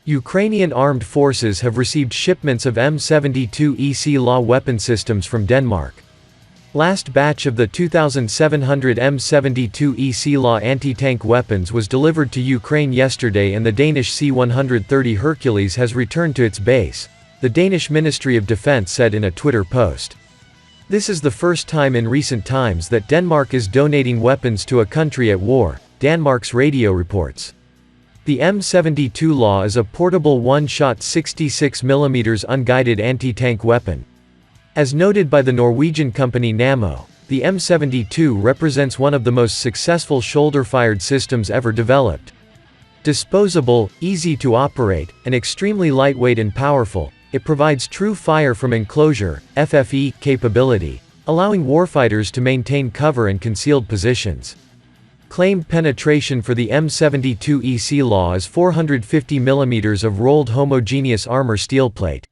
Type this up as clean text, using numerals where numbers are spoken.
Ukrainian Armed Forces have received shipments of M72 EC LAW weapon systems from Denmark. Last batch of the 2,700 M72 EC LAW anti-tank weapons was delivered to Ukraine yesterday, and the Danish C-130 Hercules has returned to its base, the Danish Ministry of Defense said in a Twitter post. This is the first time in recent times that Denmark is donating weapons to a country at war, Danmarks Radio reports. The M72 LAW is a portable one-shot 66mm unguided anti-tank weapon. As noted by the Norwegian company Nammo, the M72 represents one of the most successful shoulder-fired systems ever developed. Disposable, easy to operate, and extremely lightweight and powerful, it provides true fire-from-enclosure (FFE) capability, allowing warfighters to maintain cover and concealed positions. Claimed penetration for the M72 EC LAW is 450 mm of rolled homogeneous armor steel plate.